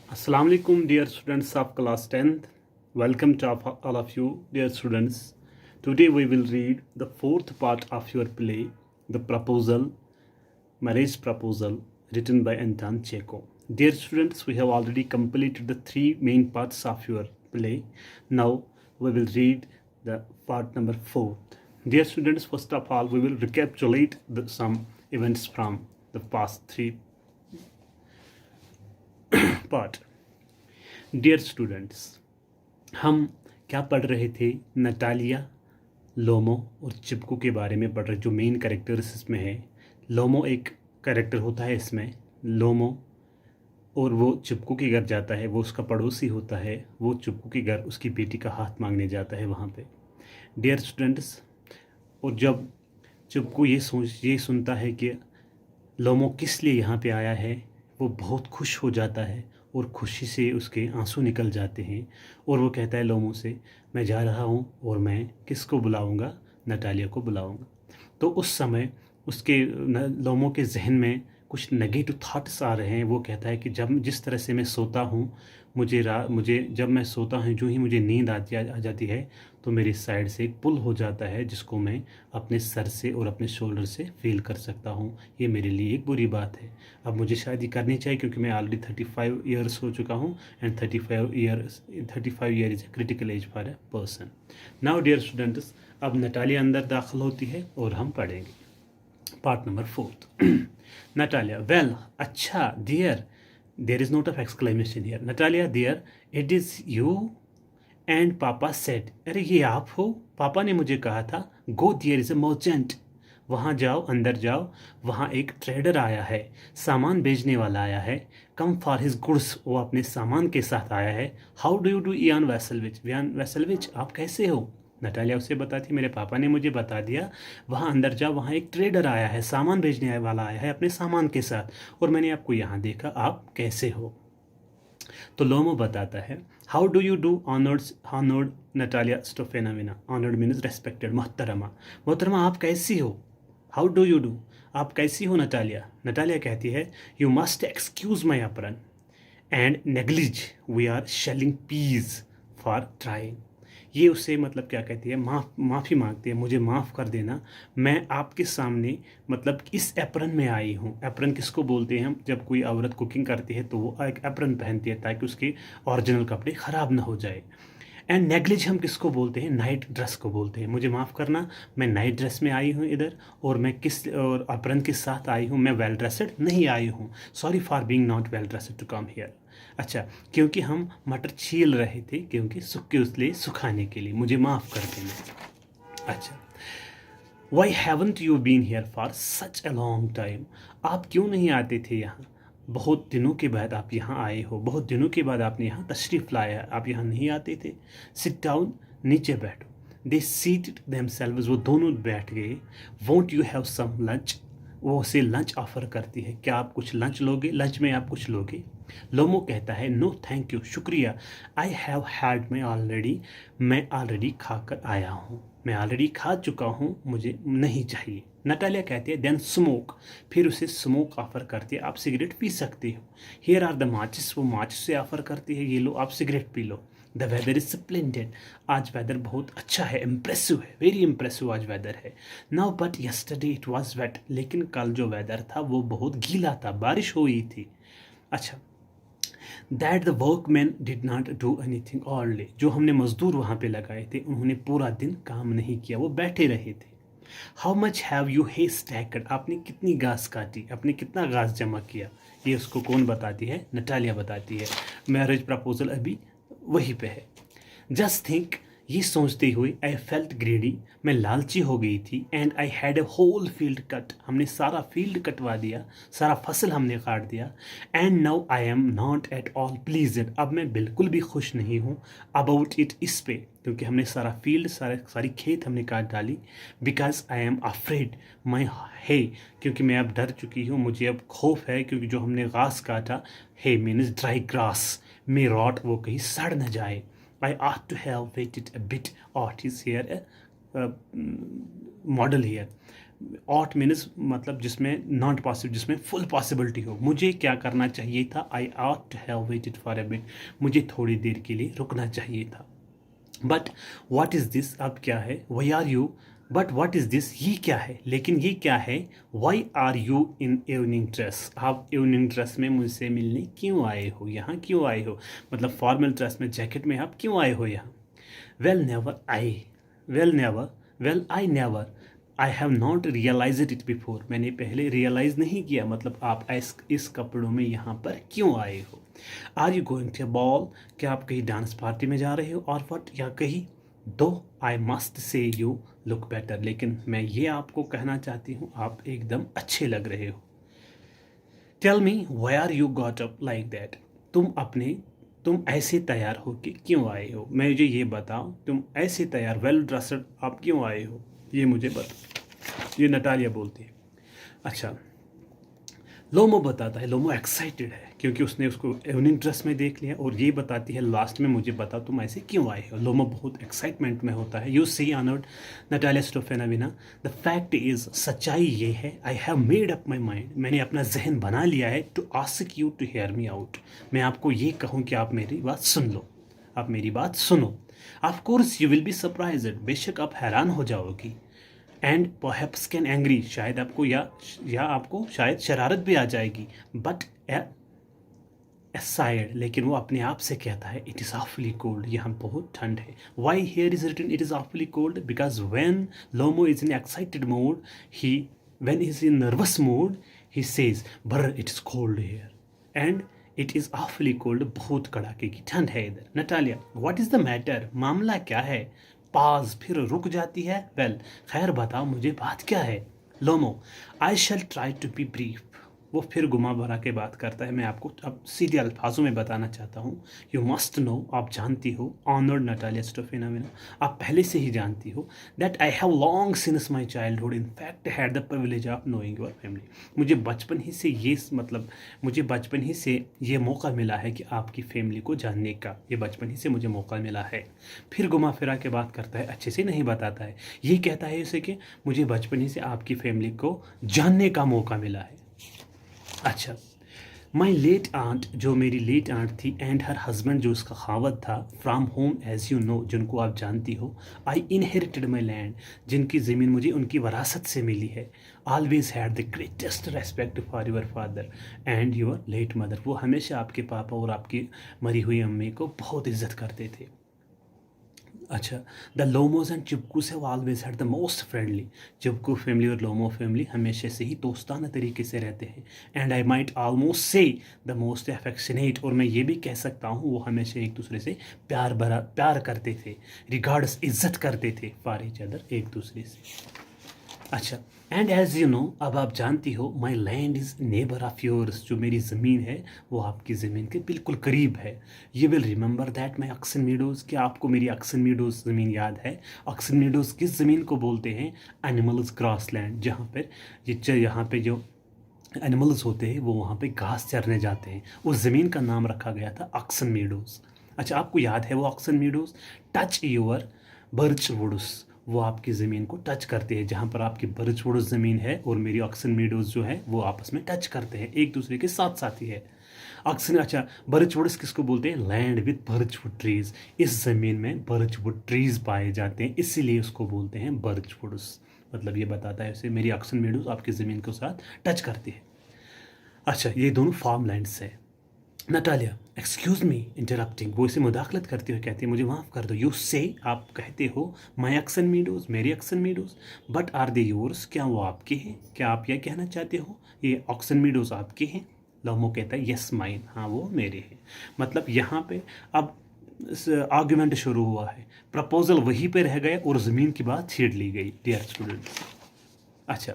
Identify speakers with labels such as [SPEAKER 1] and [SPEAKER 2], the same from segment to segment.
[SPEAKER 1] Assalamu alaikum, dear students of class 10th. Welcome to all of you, dear students. Today we will read the fourth part of your play, The Proposal, Marriage Proposal, written by Anton Chekhov. Dear students, we have already completed the three main parts of your play. Now we will read the part number 4. Dear students, first of all, we will recapitulate some events from the past three part. Dear students, हम क्या पढ़ रहे थे? Natalia, लोमो और चिपकू के बारे में पढ़ रहे, जो मेन कैरेक्टर्स इसमें है। लोमो एक कैरेक्टर होता है इसमें, लोमो, और वो चिपकू के घर जाता है। वो उसका पड़ोसी होता है। वो चिपकू के घर उसकी बेटी का हाथ मांगने जाता है वहाँ पे। डियर स्टूडेंट्स, और जब चिपकू ये सुनता है कि लोमो किस लिए यहाँ पे आया है, वो बहुत खुश हो जाता है और खुशी से उसके आंसू निकल जाते हैं। और वो कहता है लोमो से, मैं जा रहा हूँ और मैं किसको बुलाऊँगा? नटालिया को बुलाऊँगा। तो उस समय उसके लोमो के जहन में कुछ नेगेटिव थॉट्स आ रहे हैं। वो कहता है कि जब जिस तरह से मैं सोता हूँ, मुझे जब मैं सोता हूँ, जो ही मुझे नींद आ जाती है तो मेरी साइड से एक पुल हो जाता है, जिसको मैं अपने सर से और अपने शोल्डर से फील कर सकता हूँ। ये मेरे लिए एक बुरी बात है। अब मुझे शादी करनी चाहिए क्योंकि मैं ऑलरेडी 35 ईयर्स हो चुका हूँ, and 35 year is a critical age for a person. Now dear students, अब नटालिया अंदर दाखिल होती है और हम पढ़ेंगे पार्ट नंबर 4। नटालिया, वेल, अच्छा, dear, there is note of exclamation here. Natalia, dear, it is you and papa said, अरे ये आप हो? पापा ने मुझे कहा था, go, there is a merchant, वहाँ जाओ, अंदर जाओ, वहाँ एक ट्रेडर आया है, सामान बेचने वाला आया है। कम फॉर हिज गुड्स, वो अपने सामान के साथ आया है। How do you do Ivan Vassilyevich, Ivan Vassilyevich, आप कैसे हो? नटालिया उससे बताती, मेरे पापा ने मुझे बता दिया, वहाँ अंदर जाओ, वहाँ एक ट्रेडर आया है, सामान बेचने वाला आया है अपने सामान के साथ, और मैंने आपको यहाँ देखा, आप कैसे हो? तो लोमो बताता है, how do you do honoured Natalia Stepanovna. Honoured means respected, मोहतरमा। मोहतरमा, आप कैसी हो? हाउ डू यू डू, आप कैसी हो नटालिया? नटालिया कहती है, you must excuse my apron and negligee, we are shelling peas for trying. ये उससे मतलब क्या कहती है, माफ़ी मांगती है, मुझे माफ़ कर देना, मैं आपके सामने मतलब इस एप्रन में आई हूँ। एप्रन किसको बोलते हैं हम? जब कोई औरत कुकिंग करती है तो वो एक एप्रन पहनती है ताकि उसके ओरिजिनल कपड़े ख़राब ना हो जाए। एंड नेग्लिज हम किसको बोलते हैं? नाइट ड्रेस को बोलते हैं। मुझे माफ़ करना, मैं नाइट ड्रेस में आई हूँ इधर, और मैं और अपरन के साथ आई हूँ, मैं वेल ड्रेसड नहीं आई हूँ। Sorry for being not well dressed to come here. अच्छा, क्योंकि हम मटर छील रहे थे, क्योंकि सूखे उसलिए सुखाने के लिए, मुझे माफ़ कर देना। अच्छा, why haven't you been here for such a long time, आप क्यों नहीं आते थे यहाँ? बहुत दिनों के बाद आप यहाँ आए हो, बहुत दिनों के बाद आपने यहाँ तशरीफ़ लाया है, आप यहाँ नहीं आते थे। सिट डाउन, नीचे बैठो। दे सीटेड देमसेल्व्स, वो दोनों बैठ गए। Won't you have some lunch, वो उसे लंच ऑफ़र करती है, क्या आप कुछ लंच लोगे? लंच में आप कुछ लोगे? लोमो कहता है, नो थैंक यू, शुक्रिया, आई हैव हैड मैं ऑलरेडी, मैं ऑलरेडी खा कर आया हूँ, मैं ऑलरेडी खा चुका हूँ, मुझे नहीं चाहिए। नटालिया कहती है, देन स्मोक, फिर उसे स्मोक ऑफ़र करती है, आप सिगरेट पी सकते हो। हियर आर द माचिस, वो माचिस से ऑफ़र करती है, ये लो, आप सिगरेट पी लो। द वेदर इज स्प्लेंडेड, आज वेदर बहुत अच्छा है, इम्प्रेसिव है, वेरी इम्प्रेसिव आज वेदर है। Now but yesterday it was wet, लेकिन कल जो वेदर था वो बहुत गीला था, बारिश हुई थी। अच्छा, that the workman did not do anything all day, जो हमने मजदूर वहाँ पे लगाए थे उन्होंने पूरा दिन काम नहीं किया, वो बैठे रहे थे। हाउ मच हैव यू हे स्टैकड, आपने कितनी घास काटी, आपने कितना घास जमा किया? ये उसको कौन बताती है? नटालिया बताती है। मैरिज प्रपोजल अभी वहीं पे है। जस्ट थिंक, ये सोचते हुए, आई फेल्ट ग्रीडी, मैं लालची हो गई थी, and I had a whole field cut, हमने सारा फील्ड कटवा दिया, सारा फसल हमने काट दिया। And now I am not at all pleased, अब मैं बिल्कुल भी खुश नहीं हूँ अबाउट इट, इस पे, क्योंकि हमने सारा फील्ड, सारी खेत हमने काट डाली। बिकॉज आई एम अफ्रेड मैं है, क्योंकि मैं अब डर चुकी हूँ, मुझे अब खौफ है, क्योंकि जो हमने घास काटा, है मीन्स ड्राई ग्रास, में रॉट, वो कहीं सड़ न जाए। I ought to have waited a bit. Ought is here a model here. Ought means मतलब जिसमें नॉट पॉसिबल, जिसमें फुल पॉसिबिलिटी हो। मुझे क्या करना चाहिए था, I ought to have waited for a bit, मुझे थोड़ी देर के लिए रुकना चाहिए था। बट वॉट इज़ दिस, अब क्या है, why are you, but what is this, ये क्या है, लेकिन ये क्या है, why are you in evening dress, आप इवनिंग ड्रेस में मुझसे मिलने क्यों आए हो, यहाँ क्यों आए हो, मतलब फॉर्मल ड्रेस में, जैकेट में आप क्यों आए हो यहाँ। Well never I, well never, well I never, I have not realise it before, मैंने पहले रियलाइज़ नहीं किया, मतलब आप इस कपड़ों में यहाँ पर क्यों आए हो। Are you going to ball, क्या आप कहीं डांस पार्टी में जा रहे हो, और वट, या कहीं, दो I must say you look better, लेकिन मैं ये आपको कहना चाहती हूँ आप एकदम अच्छे लग रहे हो। Tell me why are you got up like that, तुम ऐसे तैयार हो कि क्यों आए हो, मुझे ये बताओ, तुम ऐसे तैयार वेल ड्रेस्ड आप क्यों आए हो, ये मुझे बताओ। ये नटालिया बोलती है। अच्छा, लोमो बताता है, लोमो एक्साइटेड है क्योंकि उसने उसको इवनिंग ड्रेस में देख लिया, और ये बताती है लास्ट में, मुझे बता तुम ऐसे क्यों आए हो। लोमो बहुत एक्साइटमेंट में होता है। You see honoured Natalia Stepanovna, the fact is, सच्चाई ये है, I have made up my mind, मैंने अपना जहन बना लिया है, to ask you to hear me out, मैं आपको ये कहूँ कि आप मेरी बात सुन लो, आप मेरी बात सुनो। Of course you will be surprised, बेशक आप हैरान हो जाओगी, एंड परहैप्स कैन एंग्री, शायद आपको या आपको शायद शरारत भी आ जाएगी, बट एसाइड, लेकिन वो अपने आप से कहता है, इट इज़ ऑफली कोल्ड, यहाँ बहुत ठंड है। Why here is written it is awfully cold, because when Lomov is in excited mode, he when is in nervous mode, he says brr it is cold here and it is awfully cold, बहुत कड़ाके की ठंड है इधर। Natalia, what is the matter, मामला क्या है। पाज, फिर रुक जाती है। वेल, खैर बताओ मुझे बात क्या है। लोमो, आई शैल ट्राई टू बी ब्रीफ, वो फिर घुमा भरा के बात करता है। मैं आपको अब सीधे अल्फाजों में बताना चाहता हूँ। यू मस्ट नो, आप जानती हो, ऑनर्ड नटालिया स्टोफेनोविना, आप पहले से ही जानती हो, that I have long since my childhood in fact had the privilege of knowing your family, मुझे बचपन ही से ये मतलब मुझे बचपन ही से ये मौका मिला है कि आपकी फैमिली को जानने का, ये बचपन ही से मुझे मौका मिला है। फिर घुमा फिरा के बात करता है, अच्छे से नहीं बताता है, ये कहता है इसे कि मुझे बचपन ही से आपकी फैमिली को जानने का मौका मिला है। अच्छा, माई लेट आंट, जो मेरी लेट आंट थी, एंड हर हस्बैंड, जो उसका खावत था, from home as you know, जिनको आप जानती हो, आई इनहेरिटेड माई लैंड, जिनकी ज़मीन मुझे उनकी वरासत से मिली है, always had the greatest respect for your father and your late mother, वो हमेशा आपके पापा और आपकी मरी हुई अम्मी को बहुत इज्जत करते थे। अच्छा, the Lomovs and Chubukovs have always had the most friendly, Chubukov family और लोमो फैमिली हमेशा से ही दोस्ताना तरीके से रहते हैं। एंड आई माइट ऑलमोस्ट से द मोस्ट अफेक्शनेट, और मैं ये भी कह सकता हूँ वो हमेशा एक दूसरे से प्यार करते थे, रिगार्ड्स, इज्जत करते थे, फॉर ईच अदर, एक दूसरे से। अच्छा, एंड एज यू नो, अब आप जानती हो, माई land is neighbour of yours, जो मेरी ज़मीन है वो आपकी ज़मीन के बिल्कुल करीब है। You will remember that my Oxen meadows, क्या आपको मेरी अक्सन मीडोज़ ज़मीन याद है। अक्सन मीडोज़ किस ज़मीन को बोलते हैं, एनिमल्स ग्रास लैंड, जहाँ पर यहाँ पे जो एनिमल्स होते हैं वो वहाँ पे घास चरने जाते हैं, उस ज़मीन का नाम रखा गया था अक्सन मीडोज़। अच्छा, आपको याद है वो Oxen Meadows, touch your birch woods, वो आपकी ज़मीन को टच करते हैं, जहाँ पर आपकी बर्च वुड्स ज़मीन है और मेरी अक्सन मीडोज़ जो है वो आपस में टच करते हैं, एक दूसरे के साथ साथ ही है। अक्सन, अच्छा, बर्च वुड्स किसको बोलते हैं, land with birch wood trees, इस ज़मीन में बर्च वुड ट्रीज पाए जाते हैं, इसीलिए उसको बोलते हैं बर्च वुड्स। मतलब ये बताता है उसे, मेरी अक्सन मीडोज़ आपकी ज़मीन के साथ टच करती है। अच्छा, ये दोनों फार्म लैंड्स है। नटालिया, एक्सक्यूज़ मी इंटरप्टिंग, वो इसे मुदाखलत करते हुए कहती है, मुझे माफ़ कर दो। यू से, आप कहते हो, माई अक्सन मीडोज़, मेरी Oxen Meadows, but are they yours, क्या वो आपके हैं, क्या आप यह कहना चाहते हो ये अक्सन मीडोज़ आपके हैं। लोमो कहता है, यस माइन, हाँ वो मेरे हैं। मतलब यहाँ पे अब आर्ग्यूमेंट शुरू हुआ है, प्रपोजल वहीं पे रह गए और ज़मीन की बात छेड़ ली गई। डियर स्टूडेंट्स, अच्छा,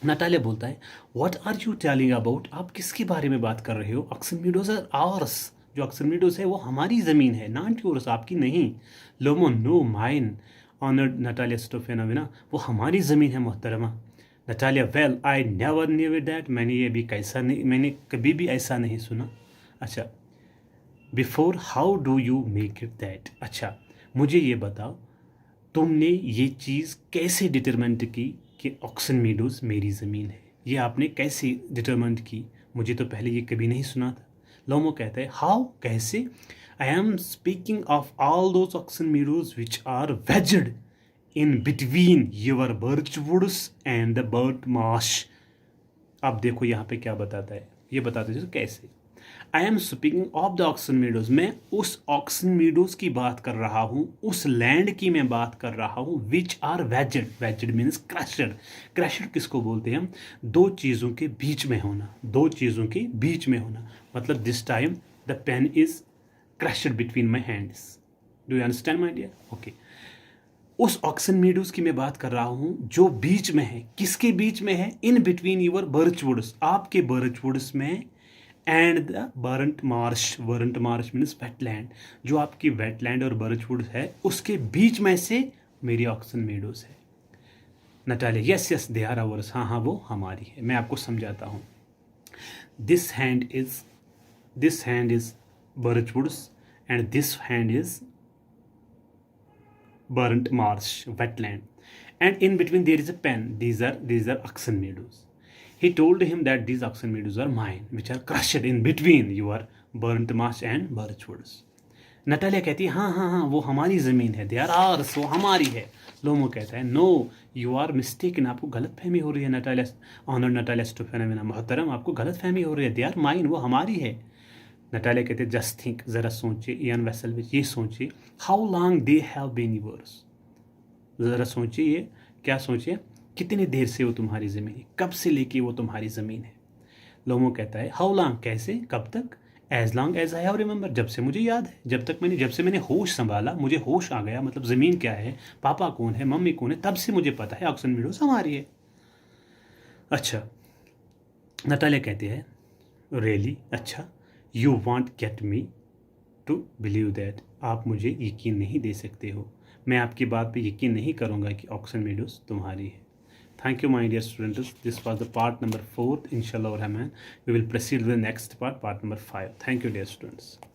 [SPEAKER 1] नटालिया बोलता है, what are you telling about, आप किसके बारे में बात कर रहे हो। अक्सन मीडोज़ आर आवर्स, जो अक्सन मीडोज़ है वो हमारी ज़मीन है, नॉट योर्स, आपकी नहीं। Lomov, no mine honoured Natalia Stepanovna, वो हमारी ज़मीन है मोहतरमा। Natalia, well I never knew that, मैंने कभी भी ऐसा नहीं सुना। अच्छा, before how do you make it that, अच्छा मुझे ये बताओ तुमने ये चीज़ कैसे डिटरमेंट की कि ऑक्सन मीडोज मेरी ज़मीन है। ये आपने कैसे डिटरमाइंड की? मुझे तो पहले ये कभी नहीं सुना था। लोमो कहता है हाउ, कैसे? I am speaking of all those oxen meadows which are wedged in between your birchwoods and the burnt marsh. अब देखो यहाँ पे क्या बताता है, ये बताते हैं कैसे। I am speaking of the Oxen Meadows, मैं उस ऑक्सन मीडोज की बात कर रहा हूँ, उस लैंड की मैं बात कर रहा हूँ विच आर वेज्ड। वेज्ड means crushed. क्रशड किसको बोलते हैं हम? दो चीज़ों के बीच में होना, दो चीज़ों के बीच में होना। मतलब this time the pen is crushed between my hands. Do you understand my dear? Okay, उस ऑक्सन मीडोज की मैं बात कर रहा हूं जो बीच में है। किसके बीच में है? इन बिटवीन यूर बर्चवुड्स, आपके बर्चवुड्स में, and the burnt Marsh. Burnt Marsh means wetland, जो आपकी वेटलैंड और बर्चवुड है उसके बीच में से मेरी ऑक्सन मीडोज है। Natalia yes yes they are ours, हाँ हाँ वो हमारी है। मैं आपको समझाता हूँ। This hand is birchwoods and this hand is burnt marsh, wetland, and in between there is a pen. These are oxen meadows. He told him that these oxen meadows are mine, which are crushed in between your burnt marsh and birchwoods. Natalia कहती है हाँ हाँ हाँ वो हमारी ज़मीन है, they hour hours, वो हमारी है। लोमो कहता है नो यू आर मिस्टेकन, आपको गलत फहमी हो रही है नटालिया, ऑनर नटालिया स्टोफेनोमेना, मोहतरम आपको गलत फहमी हो रही है, दे आर माइन, वो हमारी है। नटालिया कहते जस्ट थिंक, ज़रा सोचिए, इयान वेसेलविच ये सोचिए, how long they have been yours. ज़रा सोचिए, ये क्या सोचिए, कितनी देर से वो तुम्हारी ज़मीन है, कब से लेके वो तुम्हारी ज़मीन है। लोमो कहता है हाउ लॉन्ग, कैसे, कब तक? As long as I have remember, जब से मुझे याद है, जब से मैंने होश संभाला, मुझे होश आ गया, मतलब ज़मीन क्या है, पापा कौन है, मम्मी कौन है, तब से मुझे पता है ऑक्सन मीडोज हमारी है। अच्छा, नटालिया कहती है रियली, अच्छा, you want get me to believe that, आप मुझे यकीन नहीं दे सकते हो, मैं आपकी बात पे यकीन नहीं करूँगा कि ऑक्सन मीडोज तुम्हारी है। Thank you my dear students, this was the part number 4। इंशाल्लाह रहमान we will proceed with next part number 5। Thank you dear students.